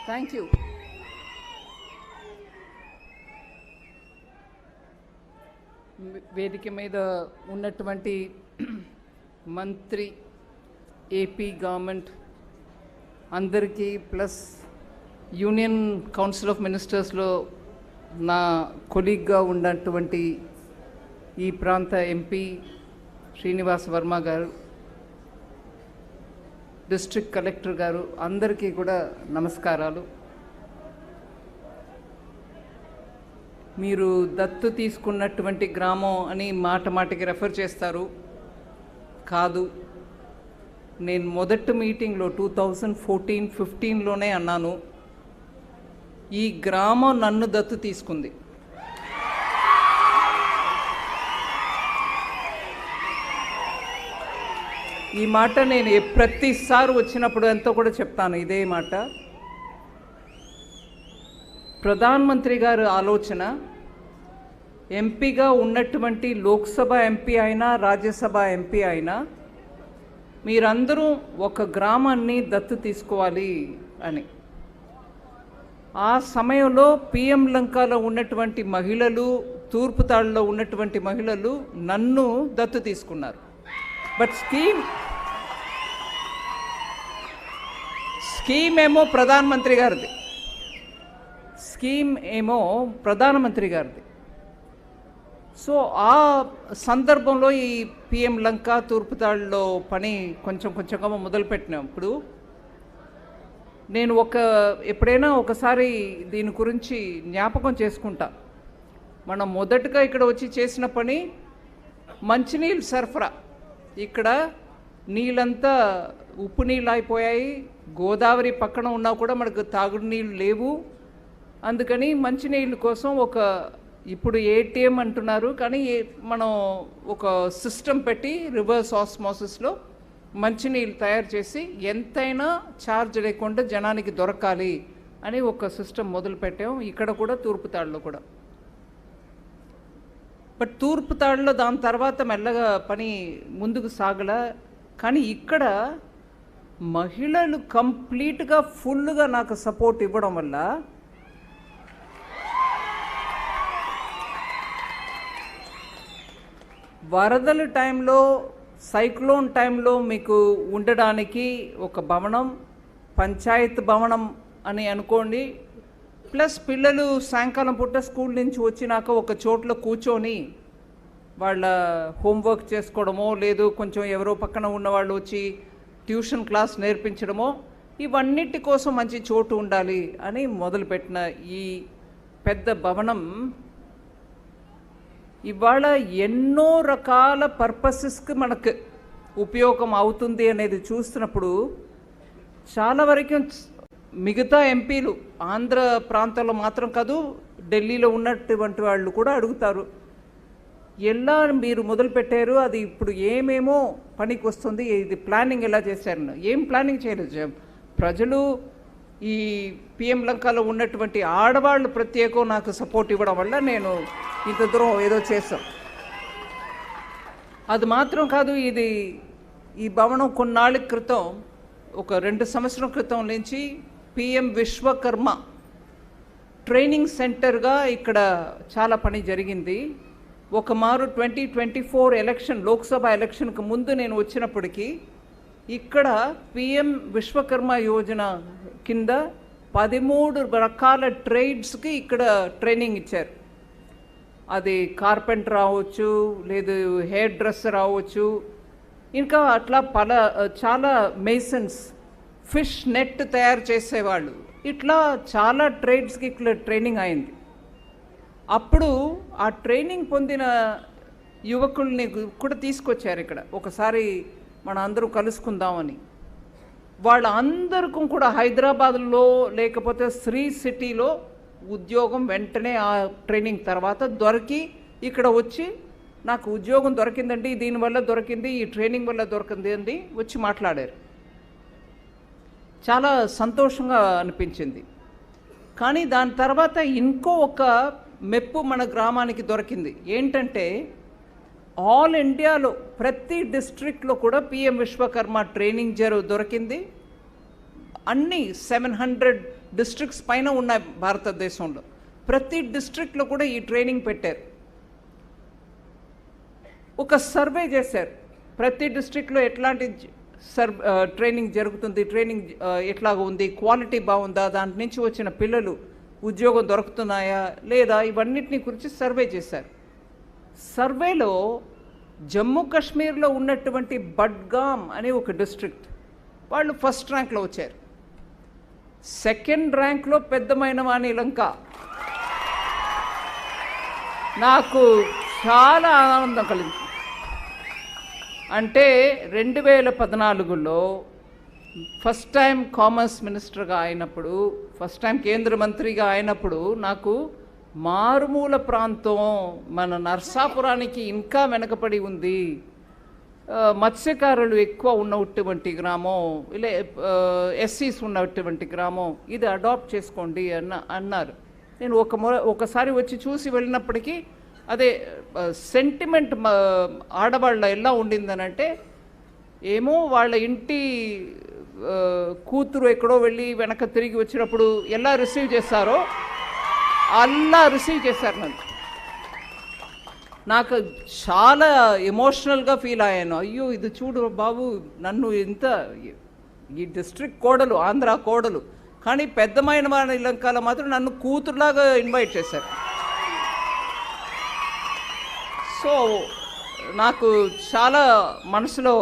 Thank you. వేదిక మీద ఉన్నటువంటి మంత్రి, ఏపీ గవర్నమెంట్ అందరికీ, ప్లస్ యూనియన్ కౌన్సిల్ ఆఫ్ మినిస్టర్స్లో నా కొలీగ్గా ఉన్నటువంటి ఈ ప్రాంత ఎంపీ శ్రీనివాస్ వర్మ గారు, డిస్ట్రిక్ట్ కలెక్టర్ గారు, అందరికీ కూడా నమస్కారాలు. మీరు దత్తు తీసుకున్నటువంటి గ్రామం అని మాటికి రెఫర్ చేస్తారు. కాదు, నేను మొదటి మీటింగ్లో 2014-15లోనే అన్నాను, ఈ గ్రామం నన్ను దత్తు తీసుకుంది. ఈ మాట నేను ప్రతిసారి వచ్చినప్పుడు ఎంతో కూడా చెప్తాను ఇదే మాట. ప్రధానమంత్రి గారి ఆలోచన, ఎంపీగా ఉన్నటువంటి లోక్సభ ఎంపీ అయినా రాజ్యసభ ఎంపీ అయినా మీరందరూ ఒక గ్రామాన్ని దత్తు తీసుకోవాలి అని. ఆ సమయంలో పిఎం లంకలో ఉన్నటువంటి మహిళలు, తూర్పుతాడులో ఉన్నటువంటి మహిళలు నన్ను దత్తు తీసుకున్నారు. బట్ స్కీమ్ ఏమో ప్రధానమంత్రి గారిది, సో ఆ సందర్భంలో ఈ పిఎం లంక తూర్పుతాడులో పని కొంచెంగా మొదలుపెట్టినప్పుడు నేను ఎప్పుడైనా ఒకసారి దీని గురించి జ్ఞాపకం చేసుకుంటా. మనం మొదటగా ఇక్కడ వచ్చి చేసిన పని మంచినీళ్ళు సరఫరా. ఇక్కడ నీళ్ళంతా ఉప్పు నీళ్ళు అయిపోయాయి, గోదావరి పక్కన ఉన్నా కూడా మనకు తాగుడు నీళ్ళు లేవు. అందుకని మంచినీళ్ళ కోసం ఇప్పుడు ఏటీఎం అంటున్నారు, కానీ మనం ఒక సిస్టమ్ పెట్టి రివర్స్ ఆస్మోసిస్లో మంచినీళ్ళు తయారు చేసి ఎంతైనా ఛార్జ్ లేకుండా జనానికి దొరకాలి అని ఒక సిస్టమ్ మొదలు పెట్టాం. ఇక్కడ కూడా తూర్పుతాడులో కూడా. బట్ తూర్పుతాడులో దాని తర్వాత మెల్లగా పని ముందుకు సాగల. కానీ ఇక్కడ మహిళలు కంప్లీట్గా ఫుల్గా నాకు సపోర్ట్ ఇవ్వడం వల్ల వరదల టైంలో, సైక్లోన్ టైంలో మీకు ఉండడానికి ఒక భవనం, పంచాయత్ భవనం అని అనుకోండి, ప్లస్ పిల్లలు సాయంకాలం పూట స్కూల్ నుంచి వచ్చినాక ఒక చోట్ల కూర్చొని వాళ్ళ హోంవర్క్ చేసుకోవడమో, లేదు కొంచెం ఎవరో పక్కన ఉన్నవాళ్ళు వచ్చి ట్యూషన్ క్లాస్ నేర్పించడమో, ఇవన్నిటి కోసం మంచి చోటు ఉండాలి అని మొదలుపెట్టిన ఈ పెద్ద భవనం ఇవాళ ఎన్నో రకాల పర్పసెస్కి మనకు ఉపయోగం అవుతుంది అనేది చూస్తున్నప్పుడు చాలా వరకు మిగతా ఎంపీలు ఆంధ్ర ప్రాంతంలో మాత్రం కాదు, ఢిల్లీలో ఉన్నటువంటి వాళ్ళు కూడా అడుగుతారు, ఎలా మీరు మొదలుపెట్టారు, అది ఇప్పుడు ఏమేమో పనికి వస్తుంది, ఇది ప్లానింగ్ ఎలా చేశారు? ఏం ప్లానింగ్ చేయలేదు. ప్రజలు ఈ పిఎం లంకలో ఉన్నటువంటి ఆడవాళ్ళు ప్రత్యేకం నాకు సపోర్ట్ ఇవ్వడం వల్ల నేను ఇంత దూరం ఏదో చేస్తాం. అది మాత్రం కాదు, ఈ భవనం కొన్నాళ్ళ క్రితం, ఒక 2 సంవత్సరాల క్రితం నుంచి పిఎం విశ్వకర్మ ట్రైనింగ్ సెంటర్గా ఇక్కడ చాలా పని జరిగింది. ఒక మారు 2024 ఎలక్షన్, లోక్సభ ఎలక్షన్కి ముందు నేను వచ్చినప్పటికీ ఇక్కడ పిఎం విశ్వకర్మ యోజన కింద 13 రకాల ట్రేడ్స్కి ఇక్కడ ట్రైనింగ్ ఇచ్చారు. అది కార్పెంటర్ రావచ్చు, లేదు హెయిర్ డ్రెస్సర్ రావచ్చు, ఇంకా అట్లా చాలా మేసన్స్, ఫిష్ నెట్ తయారు చేసేవాళ్ళు, ఇట్లా చాలా ట్రేడ్స్కి ఇక్కడ ట్రైనింగ్ అయింది. అప్పుడు ఆ ట్రైనింగ్ పొందిన యువకుల్ని కూడా తీసుకొచ్చారు ఇక్కడ, ఒకసారి మన అందరూ కలుసుకుందామని. వాళ్ళందరికీ కూడా హైదరాబాద్లో లేకపోతే శ్రీ సిటీలో ఉద్యోగం వెంటనే ఆ ట్రైనింగ్ తర్వాత దొరికి ఇక్కడ వచ్చి, నాకు ఉద్యోగం దొరికిందండి, దీనివల్ల దొరికింది, ఈ ట్రైనింగ్ వల్ల దొరికింది అని వచ్చి మాట్లాడారు. చాలా సంతోషంగా అనిపించింది. కానీ దాని తర్వాత ఇంకో ఒక మెప్పు మన గ్రామానికి దొరికింది. ఏంటంటే ఆల్ ఇండియాలో ప్రతి డిస్ట్రిక్ట్లో కూడా పిఎం విశ్వకర్మ ట్రైనింగ్ దొరికింది. అన్ని 700 డిస్ట్రిక్ట్స్ పైన ఉన్నాయి భారతదేశంలో. ప్రతి డిస్ట్రిక్ట్లో కూడా ఈ ట్రైనింగ్ పెట్టారు. ఒక సర్వే చేశారు, ప్రతి డిస్ట్రిక్ట్లో ఎట్లాంటి ట్రైనింగ్ జరుగుతుంది, ట్రైనింగ్ ఎట్లాగా ఉంది, క్వాలిటీ బాగుందా, దాని నుంచి వచ్చిన పిల్లలు ఉద్యోగం దొరుకుతున్నాయా లేదా, ఇవన్నిటిని గురించి సర్వే చేశారు. సర్వేలో జమ్మూ కాశ్మీర్లో ఉన్నటువంటి బడ్గామ్ అనే ఒక డిస్ట్రిక్ట్ వాళ్ళు ఫస్ట్ ర్యాంక్లో వచ్చారు. సెకండ్ ర్యాంక్లో పెద్దమైన లంక. నాకు చాలా ఆనందం కలిగింది. అంటే 2014లో ఫస్ట్ టైం కామర్స్ మినిస్టర్గా అయినప్పుడు, ఫస్ట్ టైం కేంద్ర మంత్రిగా అయినప్పుడు నాకు మారుమూల ప్రాంతం మన నర్సాపురానికి ఇంకా వెనకబడి ఉంది, మత్స్యకారులు ఎక్కువ ఉన్నటువంటి గ్రామం, ఇలా ఎస్సీస్ ఉన్నటువంటి గ్రామం, ఇది అడాప్ట్ చేసుకోండి అన్నారు. నేను ఒకసారి వచ్చి చూసి వెళ్ళినప్పటికీ అదే సెంటిమెంట్ ఆడవాళ్ళ ఎలా ఉండిందనంటే, ఏమో వాళ్ళ ఇంటి కూతురు ఎక్కడో వెళ్ళి వెనక తిరిగి వచ్చినప్పుడు ఎలా రిసీవ్ చేస్తారో అలా రిసీవ్ చేశారు నన్ను. నాకు చాలా ఎమోషనల్గా ఫీల్ అయ్యాను. అయ్యో ఇది చూడు బాబు, నన్ను ఇంత ఈ డిస్ట్రిక్ట్ కోడలు, ఆంధ్ర కోడలు, కానీ పెద్దమైన లంకాలో మాత్రం నన్ను కూతురులాగా ఇన్వైట్ చేశారు. సో నాకు చాలా మనసులో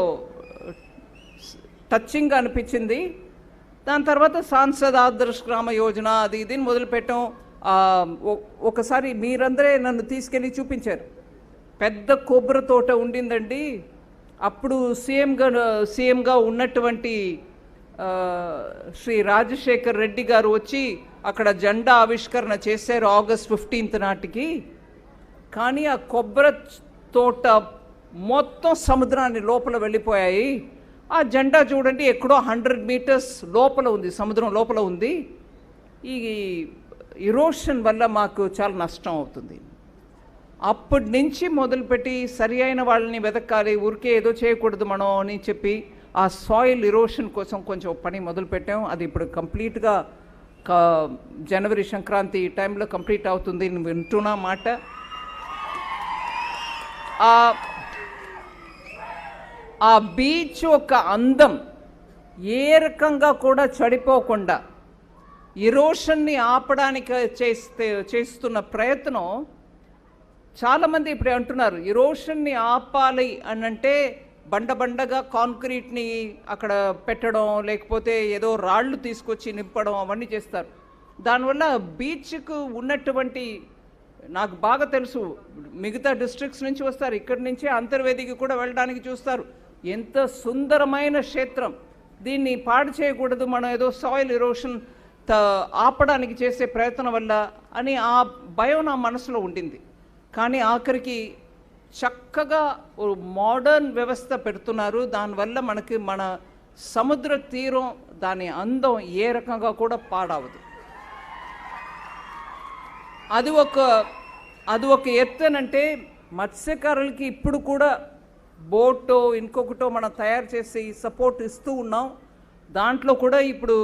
టచింగ్గా అనిపించింది. దాని తర్వాత సాంసద్ ఆదర్శ్ గ్రామ యోజన అది ఇది మొదలుపెట్టాం. ఒకసారి మీరందరే నన్ను తీసుకెళ్ళి చూపించారు. పెద్ద కొబ్బరి తోట ఉండిందండి. అప్పుడు సీఎంగా ఉన్నటువంటి శ్రీ రాజశేఖర్ రెడ్డి గారు వచ్చి అక్కడ జెండా ఆవిష్కరణ చేశారు ఆగస్ట్ 15 నాటికి. కానీ ఆ కొబ్బరి తోట మొత్తం సముద్రాన్ని లోపల వెళ్ళిపోయాయి. ఆ జెండా చూడండి ఎక్కడో 100 మీటర్స్ లోపల ఉంది, సముద్రం లోపల ఉంది. ఈ ఇరోషన్ వల్ల మాకు చాలా నష్టం అవుతుంది. అప్పటి నుంచి మొదలుపెట్టి సరి అయిన వాళ్ళని వెతకాలి, ఊరికే ఏదో చేయకూడదు మనం అని చెప్పి ఆ సాయిల్ ఇరోషన్ కోసం కొంచెం పని మొదలుపెట్టాం. అది ఇప్పుడు కంప్లీట్గా జనవరి సంక్రాంతి టైంలో కంప్లీట్ అవుతుంది వింటున్నా మాట. ఆ బీచ్ ఒక అందం ఏ రకంగా కూడా చెడిపోకుండా ఇరోషన్ని ఆపడానికి చేస్తున్న ప్రయత్నం చాలామంది ఇప్పుడు అంటున్నారు. ఇరోషన్ని ఆపాలి అని అంటే బండగా కాంక్రీట్ని అక్కడ పెట్టడం, లేకపోతే ఏదో రాళ్ళు తీసుకొచ్చి నింపడం అవన్నీ చేస్తారు. దానివల్ల బీచ్కు ఉన్నటువంటి, నాకు బాగా తెలుసు, మిగతా డిస్ట్రిక్ట్స్ నుంచి వస్తారు, ఇక్కడి నుంచి అంతర్వేదికి కూడా వెళ్ళడానికి చూస్తారు. ఎంత సుందరమైన క్షేత్రం, దీన్ని పాడు చేయకూడదు మనం ఏదో సాయిల్ ఇరోషన్ ఆపడానికి చేసే ప్రయత్నం వల్ల అని ఆ భయం నా మనసులో ఉండింది. కానీ ఆఖరికి చక్కగా మోడర్న్ వ్యవస్థ పెడుతున్నారు. దానివల్ల మనకి మన సముద్ర తీరం దాని అందం ఏ రకంగా కూడా పాడవదు. అది ఒక ఎత్తనంటే మత్స్యకారులకి ఇప్పుడు కూడా బోటో ఇంకొకటో మనం తయారు చేసి సపోర్ట్ ఇస్తూ ఉన్నాం. దాంట్లో కూడా ఇప్పుడు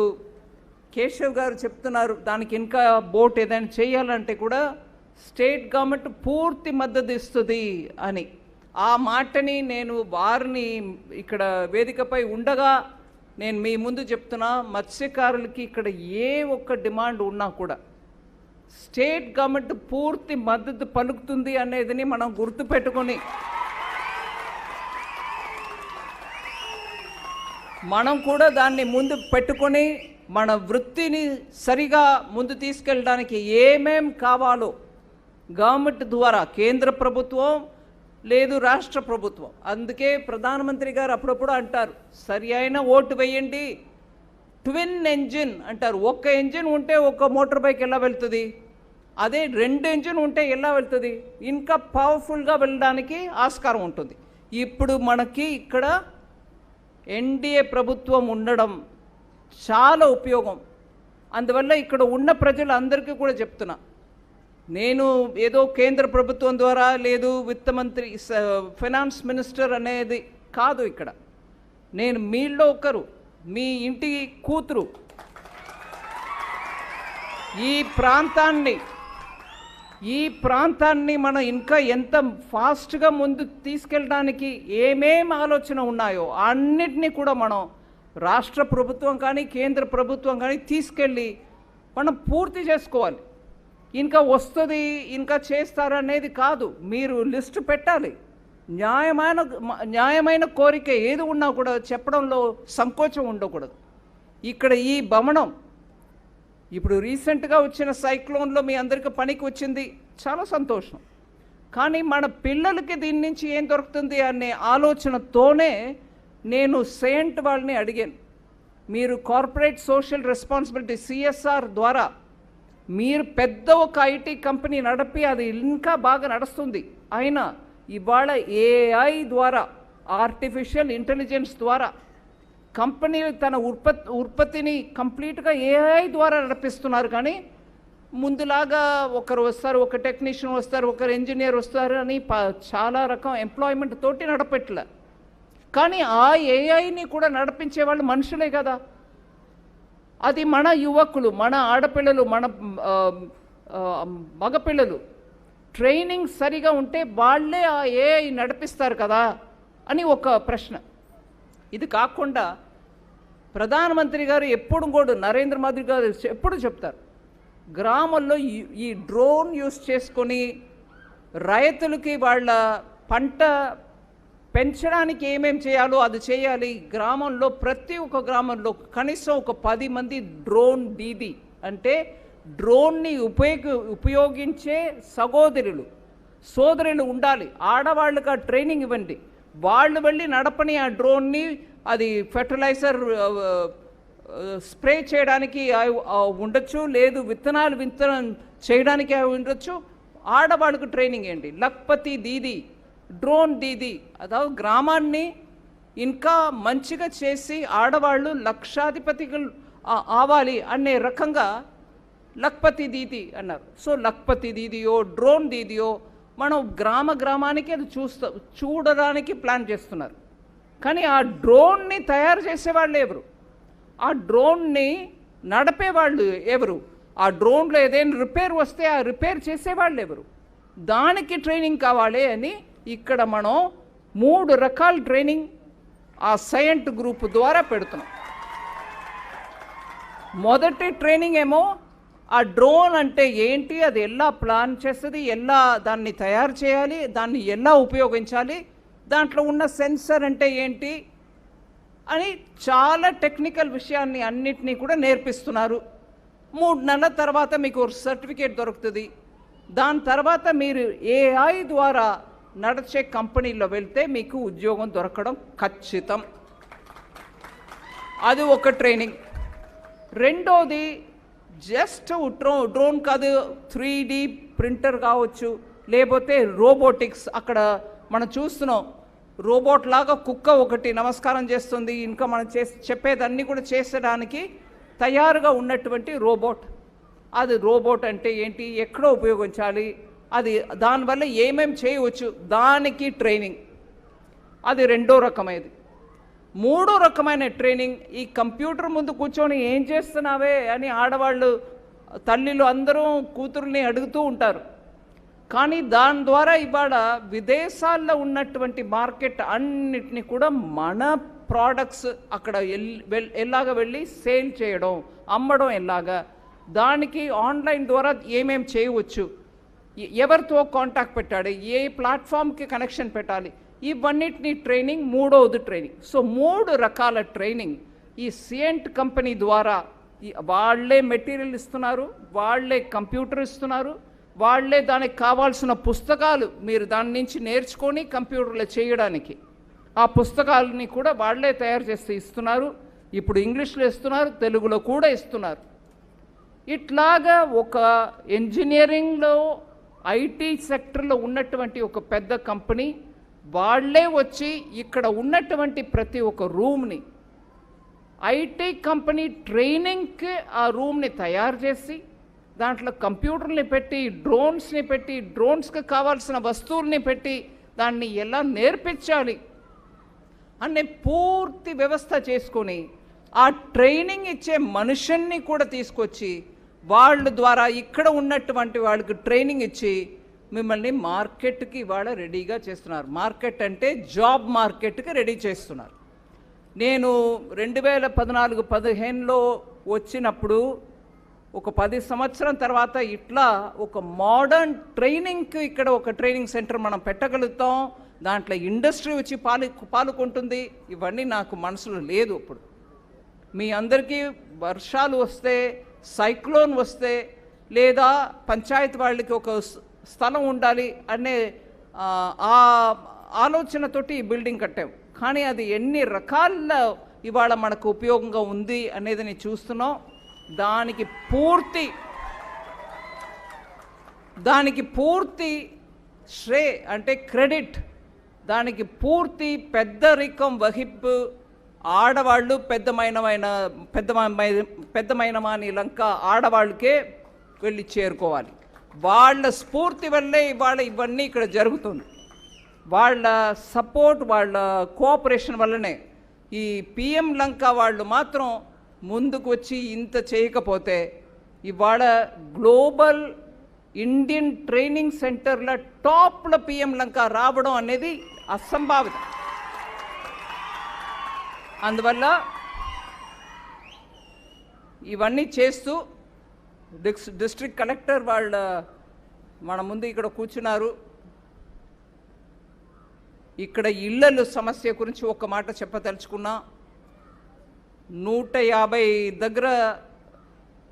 కేశవ్ గారు చెప్తున్నారు దానికి ఇంకా బోట్ ఏదైనా చేయాలంటే కూడా స్టేట్ గవర్నమెంట్ పూర్తి మద్దతు ఇస్తుంది అని. ఆ మాటని నేను వారిని ఇక్కడ వేదికపై ఉండగా నేను మీ ముందు చెప్తున్నా, మత్స్యకారులకి ఇక్కడ ఏ ఒక్క డిమాండ్ ఉన్నా కూడా స్టేట్ గవర్నమెంట్ పూర్తి మద్దతు పలుకుతుంది అనేదని మనం గుర్తుపెట్టుకొని మనం కూడా దాన్ని ముందు పెట్టుకొని మన వృత్తిని సరిగా ముందు తీసుకెళ్ళడానికి ఏమేం కావాలో గవర్నమెంట్ ద్వారా, కేంద్ర ప్రభుత్వం లేదు రాష్ట్ర ప్రభుత్వం, అందుకే ప్రధానమంత్రి గారు అప్పుడప్పుడు అంటారు సరి అయిన ఓటు వేయండి, ట్విన్ ఎంజిన్ అంటారు. ఒక్క ఎంజిన్ ఉంటే ఒక్క మోటార్ బైక్ ఎలా వెళ్తుంది, అదే 2 ఎంజిన్ ఉంటే ఎలా వెళ్తుంది, ఇంకా పవర్ఫుల్గా వెళ్ళడానికి ఆస్కారం ఉంటుంది. ఇప్పుడు మనకి ఇక్కడ ఎన్డీఏ ప్రభుత్వం ఉండడం చాలా ఉపయోగం. అందువల్ల ఇక్కడ ఉన్న ప్రజలందరికీ కూడా చెప్తున్నా, నేను ఏదో కేంద్ర ప్రభుత్వం ద్వారా లేదు విత్త మంత్రి ఫైనాన్స్ మినిస్టర్ అనేది కాదు. ఇక్కడ నేను మీలో ఒకరు, మీ ఇంటి కూతురు, ఈ ప్రాంతాన్ని మనం ఇంకా ఎంత ఫాస్ట్గా ముందు తీసుకెళ్ళడానికి ఏమేం ఆలోచన ఉన్నాయో అన్నిటినీ కూడా మనం రాష్ట్ర ప్రభుత్వం కానీ కేంద్ర ప్రభుత్వం కానీ తీసుకెళ్ళి మనం పూర్తి చేసుకోవాలి. ఇంకా వస్తుంది ఇంకా చేస్తారనేది కాదు, మీరు లిస్టు పెట్టాలి. న్యాయమైన కోరిక ఏది ఉన్నా కూడా చెప్పడంలో సంకోచం ఉండకూడదు. ఇక్కడ ఈ భవనం ఇప్పుడు రీసెంట్గా వచ్చిన సైక్లోన్లో మీ అందరికీ పనికి వచ్చింది, చాలా సంతోషం. కానీ మన పిల్లలకి దీని నుంచి ఏం దొరుకుతుంది అనే ఆలోచనతోనే నేను సెయింట్ వాళ్ళని అడిగాను, మీరు కార్పొరేట్ సోషల్ రెస్పాన్సిబిలిటీ సిఎస్ఆర్ ద్వారా మీరు పెద్ద ఒక ఐటీ కంపెనీ నడిపి అది ఇంకా బాగా నడుస్తుంది. అయినా ఇవాళ ఏఐ ద్వారా, ఆర్టిఫిషియల్ ఇంటెలిజెన్స్ ద్వారా కంపెనీలు తన ఉత్పత్తిని కంప్లీట్గా ఏఐ ద్వారా నడిపిస్తున్నారు. కానీ ముందులాగా ఒకరు వస్తారు, ఒక టెక్నీషియన్ వస్తారు, ఒకరు ఇంజనీర్ వస్తారు అని చాలా రకం ఎంప్లాయ్మెంట్ తోటి నడపట్లే. కానీ ఆ ఏఐని కూడా నడిపించే వాళ్ళు మనుషులే కదా. అది మన యువకులు, మన ఆడపిల్లలు, మన మగపిల్లలు ట్రైనింగ్ సరిగా ఉంటే వాళ్ళే ఆ ఏఐ నడిపిస్తారు కదా అని ఒక ప్రశ్న. ఇది కాకుండా ప్రధానమంత్రి గారు ఎప్పుడు కూడా, నరేంద్ర మోదీ గారు ఎప్పుడు చెప్తారు, గ్రామాల్లో ఈ డ్రోన్ యూస్ చేసుకొని రైతులకి వాళ్ళ పంట పెంచడానికి ఏమేం చేయాలో అది చేయాలి. గ్రామంలో ప్రతి ఒక్క గ్రామంలో కనీసం ఒక 10 మంది డ్రోన్ దీది అంటే డ్రోన్ని ఉపయోగించే సోదరులు ఉండాలి. ఆడవాళ్ళకి ఆ ట్రైనింగ్ ఇవ్వండి, వాళ్ళు వెళ్ళి నడపని ఆ డ్రోన్ని, అది ఫెర్టిలైజర్ స్ప్రే చేయడానికి ఉండొచ్చు, లేదు విత్తనం చేయడానికి ఉండొచ్చు. ఆడవాళ్ళకు ట్రైనింగ్ ఏంటి, లక్పతి దీది, డ్రోన్ దీది, అதாவது గ్రామాన్ని ఇంకా మంచిగా చేసి ఆడవాళ్ళు లక్షాధిపతిగా అవ్వాలి అనే రకంగా లక్పతి దీది అన్నారు. సో లక్పతి దీదియో డ్రోన్ దీదియో మనం గ్రామానికి అది చూడడానికి ప్లాన్ చేస్తున్నారు. కానీ ఆ డ్రోన్ని తయారు చేసేవాళ్ళు ఎవరు, ఆ డ్రోన్ని నడిపేవాళ్ళు ఎవరు, ఆ డ్రోన్లో ఏదైనా రిపేర్ వస్తే ఆ రిపేర్ చేసేవాళ్ళు ఎవరు, దానికి ట్రైనింగ్ కావాలి అని ఇక్కడ మనం 3 రకాల ట్రైనింగ్ ఆ సైంట్ గ్రూప్ ద్వారా పెడుతున్నాం. మొదటి ట్రైనింగ్ ఏమో ఆ డ్రోన్ అంటే ఏంటి, అది ఎలా ప్లాన్ చేస్తుంది, ఎలా దాన్ని తయారు చేయాలి, దాన్ని ఎలా ఉపయోగించాలి, దాంట్లో ఉన్న సెన్సర్ అంటే ఏంటి అని చాలా టెక్నికల్ విషయాన్ని అన్నిటినీ కూడా నేర్పిస్తున్నారు. 3 నెలల తర్వాత మీకు సర్టిఫికేట్ దొరుకుతుంది. దాని తర్వాత మీరు ఏఐ ద్వారా నడిచే కంపెనీలో వెళ్తే మీకు ఉద్యోగం దొరకడం ఖచ్చితం. అది ఒక ట్రైనింగ్. రెండోది జస్ట్ డ్రోన్ కాదు, 3D ప్రింటర్ కావచ్చు, లేకపోతే రోబోటిక్స్. అక్కడ మనం చూస్తున్నాం రోబోట్ లాగా కుక్క ఒకటి నమస్కారం చేస్తుంది, ఇంకా మనం చెప్పేదన్నీ కూడా చేసడానికి తయారుగా ఉన్నటువంటి రోబోట్. అది రోబోట్ అంటే ఏంటి, ఎక్కడో ఉపయోగించాలి, అది దానివల్ల ఏమేం చేయవచ్చు, దానికి ట్రైనింగ్. అది రెండో రకమైనది. మూడో రకమైన ట్రైనింగ్ ఈ కంప్యూటర్ ముందు కూర్చొని ఏం చేస్తున్నావే అని ఆడవాళ్ళు తల్లిలు అందరూ కూతుర్ని అడుగుతూ ఉంటారు. కానీ దాని ద్వారా ఇవాళ విదేశాల్లో ఉన్నటువంటి మార్కెట్ అన్నిటినీ కూడా మన ప్రోడక్ట్స్ అక్కడ ఎలాగ వెళ్ళి సేల్ చేయడం, అమ్మడం ఎలాగా, దానికి ఆన్లైన్ ద్వారా ఏమేం చేయవచ్చు, ఎవరితో కాంటాక్ట్ పెట్టాలి, ఏ ప్లాట్ఫామ్కి కనెక్షన్ పెట్టాలి, ఇవన్నిటిని ట్రైనింగ్. మూడవది ట్రైనింగ్. సో 3 రకాల ట్రైనింగ్ ఈ సియంట్ కంపెనీ ద్వారా వాళ్ళే మెటీరియల్ ఇస్తున్నారు, వాళ్ళే కంప్యూటర్ ఇస్తున్నారు, వాళ్ళే దానికి కావాల్సిన పుస్తకాలు మీరు దాని నుంచి నేర్చుకొని కంప్యూటర్లో చేయడానికి ఆ పుస్తకాలని కూడా వాళ్ళే తయారు చేసి ఇస్తున్నారు. ఇప్పుడు ఇంగ్లీష్లో ఇస్తున్నారు, తెలుగులో కూడా ఇస్తున్నారు. ఇట్లాగా ఒక ఇంజనీరింగ్లో ఐటీ సెక్టర్లో ఉన్నటువంటి ఒక పెద్ద కంపెనీ వాళ్ళే వచ్చి ఇక్కడ ఉన్నటువంటి ప్రతి ఒక్క రూమ్ని ఐటీ కంపెనీ ట్రైనింగ్కి ఆ రూమ్ని తయారు చేసి దాంట్లో కంప్యూటర్ని పెట్టి డ్రోన్స్ని పెట్టి డ్రోన్స్కి కావాల్సిన వస్తువుల్ని పెట్టి దాన్ని ఎలా నేర్పించాలి అనే పూర్తి వ్యవస్థ చేసుకొని ఆ ట్రైనింగ్ ఇచ్చే మనుషుల్ని కూడా తీసుకొచ్చి వాళ్ళ ద్వారా ఇక్కడ ఉన్నటువంటి వాళ్ళకి ట్రైనింగ్ ఇచ్చి మిమ్మల్ని మార్కెట్కి ఇవాళ రెడీగా చేస్తున్నారు. మార్కెట్ అంటే జాబ్ మార్కెట్కి రెడీ చేస్తున్నారు. నేను 2014-15లో వచ్చినప్పుడు ఒక 10 సంవత్సరం తర్వాత ఇట్లా ఒక మోడర్న్ ట్రైనింగ్కి ఇక్కడ ఒక ట్రైనింగ్ సెంటర్ మనం పెట్టగలుగుతాం, దాంట్లో ఇండస్ట్రీ వచ్చి పాల్గొంటుంది, ఇవన్నీ నాకు మనసులో లేదు. ఇప్పుడు మీ అందరికీ వర్షాలు వస్తే, సైక్లోన్ వస్తే, లేదా పంచాయతీ వాళ్ళకి ఒక స్థలం ఉండాలి అనే ఆ ఆలోచనతోటి ఈ బిల్డింగ్ కట్టాం. కానీ అది ఎన్ని రకాల ఇవాళ మనకు ఉపయోగంగా ఉంది అనేది నేను చూస్తున్నాం. దానికి పూర్తి అంటే క్రెడిట్, దానికి పూర్తి పెద్దరికం వహింపు ఆడవాళ్ళు పెద్దమైనమాని లంక ఆడవాళ్ళకే వెళ్ళి చేరుకోవాలి. వాళ్ళ స్ఫూర్తి వల్లే ఇవాళ ఇవన్నీ ఇక్కడ జరుగుతుంది. వాళ్ళ సపోర్ట్, వాళ్ళ కోఆపరేషన్ వల్లనే. ఈ పిఎం లంక వాళ్ళు మాత్రం ముందుకు వచ్చి ఇంత చేయకపోతే ఇవాళ గ్లోబల్ ఇండియన్ ట్రైనింగ్ సెంటర్ల టాప్ల పిఎం లంక రావడం అనేది అసంభావితం. అందువల్ల ఇవన్నీ చేస్తూ డిస్ట్రిక్ట్ కలెక్టర్ మన ముందు ఇక్కడ కూర్చున్నారు. ఇక్కడ ఇళ్ళలు సమస్య గురించి ఒక మాట చెప్పదలుచుకున్నా. 150 దగ్గర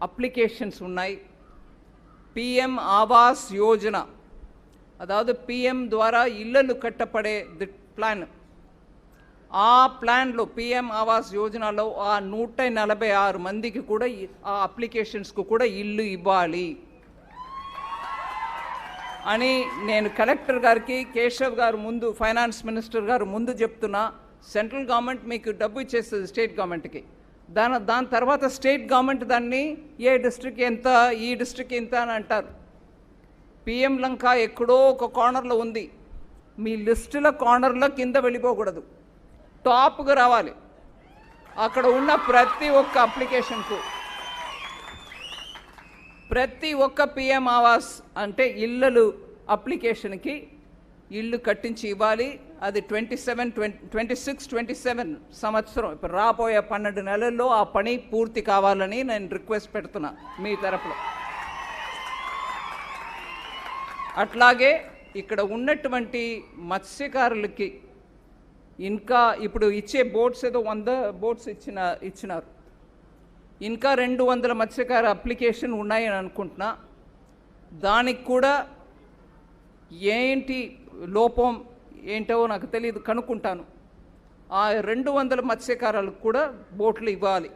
అప్లికేషన్స్ ఉన్నాయి. పిఎం ఆవాస్ యోజన, అதாவது పిఎం ద్వారా ఇళ్ళలు కట్టపడే ప్లాన్, ఆ ప్లాన్లో పిఎం ఆవాస్ యోజనలో ఆ 146 మందికి కూడా ఆ అప్లికేషన్స్కు కూడా ఇల్లు ఇవ్వాలి అని నేను కలెక్టర్ గారికి, కేశవ్ గారు ముందు, ఫైనాన్స్ మినిస్టర్ గారు ముందు చెప్తున్నా. సెంట్రల్ గవర్నమెంట్ మీకు డబ్బు ఇచ్చేస్తుంది స్టేట్ గవర్నమెంట్కి, దాని తర్వాత స్టేట్ గవర్నమెంట్ దాన్ని ఏ డిస్ట్రిక్ట్ ఎంత, ఈ డిస్ట్రిక్ట్ ఎంత అని అంటారు. పిఎం లంక ఎక్కడో ఒక కార్నర్లో ఉంది. మీ లిస్టుల కార్నర్లో కింద వెళ్ళిపోకూడదు, టాప్గా రావాలి. అక్కడ ఉన్న ప్రతి ఒక్క అప్లికేషన్కు, ప్రతి ఒక్క పిఎం ఆవాస్ అంటే ఇళ్ళలు అప్లికేషన్కి ఇల్లు కట్టించి ఇవ్వాలి. అది 26-27 సంవత్సరం, ఇప్పుడు రాబోయే 12 నెలల్లో ఆ పని పూర్తి కావాలని నేను రిక్వెస్ట్ పెడుతున్నా మీ తరపులో. అట్లాగే ఇక్కడ ఉన్నటువంటి మత్స్యకారులకి ఇంకా ఇప్పుడు ఇచ్చే బోట్స్ ఏదో 100 బోట్స్ ఇచ్చినారు. ఇంకా 200 మత్స్యకార అప్లికేషన్ ఉన్నాయని అనుకుంటున్నా. దానికి కూడా ఏంటి లోపం ఏంటో నాకు తెలియదు, కనుక్కుంటాను. ఆ 200 మత్స్యకారులకు కూడా బోట్లు ఇవ్వాలి.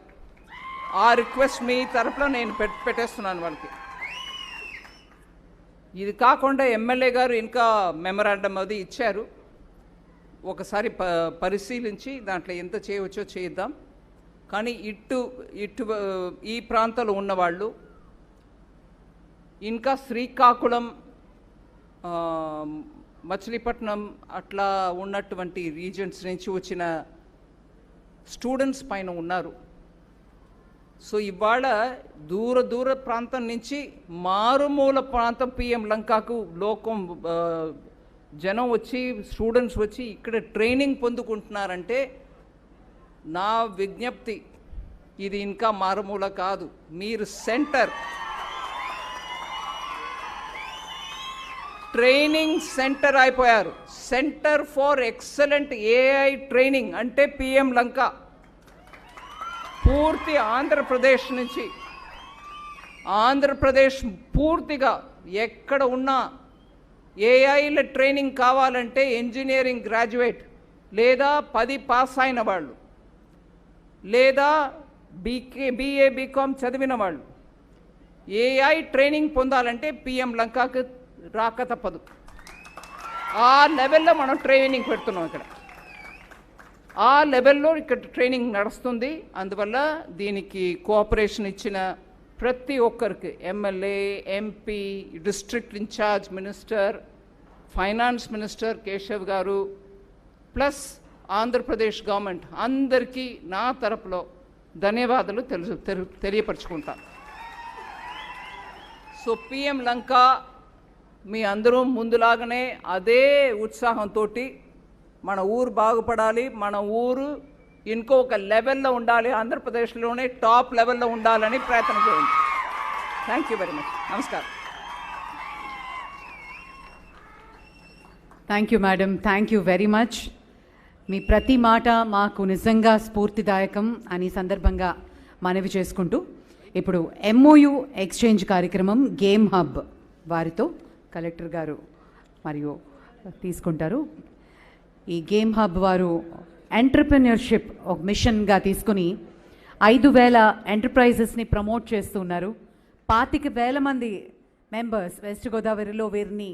ఆ రిక్వెస్ట్ మీ తరపున నేను పెట్టేస్తున్నాను వాళ్ళకి. ఇది కాకుండా ఎమ్మెల్యే గారు ఇంకా మెమరాండం అది ఇచ్చారు. ఒకసారి పరిశీలించి దాంట్లో ఎంత చేయవచ్చో చేద్దాం. కానీ ఇటు ఈ ప్రాంతంలో ఉన్నవాళ్ళు, ఇంకా శ్రీకాకుళం, మచిలీపట్నం అట్లా ఉన్నటువంటి రీజన్స్ నుంచి వచ్చిన స్టూడెంట్స్ పైన ఉన్నారు. సో ఇవాళ దూర ప్రాంతం నుంచి మారుమూల ప్రాంతం పిఎం లంకకు జనం వచ్చి, స్టూడెంట్స్ వచ్చి ఇక్కడ ట్రైనింగ్ పొందుకుంటున్నారంటే నా విజ్ఞప్తి, ఇది ఇంకా మారుమూల కాదు. మీరు ట్రైనింగ్ సెంటర్ అయిపోయారు. Centre for excellent AI training అంటే పిఎం లంక. పూర్తి ఆంధ్రప్రదేశ్ పూర్తిగా ఎక్కడ ఉన్నా ఏఐల ట్రైనింగ్ కావాలంటే ఇంజనీరింగ్ గ్రాడ్యుయేట్ లేదా 10 పాస్ అయిన వాళ్ళు లేదా BA BCom చదివిన వాళ్ళు ఏఐ ట్రైనింగ్ పొందాలంటే పిఎం లంకకు రాక తప్పదు. ఆ లెవెల్లో మనం ట్రైనింగ్ పెడుతున్నాం. ఆ లెవెల్లో ఇక్కడ ట్రైనింగ్ నడుస్తుంది. అందువల్ల దీనికి కోఆపరేషన్ ఇచ్చిన ప్రతి ఒక్కరికి, MLA, MP, district incharge minister, finance minister Keshav garu, plus Andhra Pradesh government అందరికీ నా తరపులో ధన్యవాదాలు తెలియపరుచుకుంటాను. సో పిఎం లంక మీ అందరూ ముందులాగానే అదే ఉత్సాహంతో మన ఊరు బాగుపడాలి, మన ఊరు ఇంకొక లెవెల్లో ఉండాలి, ఆంధ్రప్రదేశ్లోనే టాప్ లెవెల్లో ఉండాలని ప్రయత్నం చేయండి. Thank you very much. నమస్కారం. Thank you madam, thank you very much. మీ ప్రతి మాట మాకు నిజంగా స్ఫూర్తిదాయకం అని సందర్భంగా మనవి చేసుకుంటూ ఇప్పుడు MOU ఎక్స్చేంజ్ కార్యక్రమం గేమ్ హబ్ వారితో కలెక్టర్ గారు మరియు తీసుకుంటారు. ఈ గేమ్ హబ్ వారు ఎంటర్‌ప్రెన్యూర్‌షిప్ ఒక మిషన్గా తీసుకుని 5,000 ఎంటర్ప్రైజెస్ని ప్రమోట్ చేస్తున్నారు. 25,000 మంది మెంబర్స్ వెస్ట్ గోదావరిలో వీరిని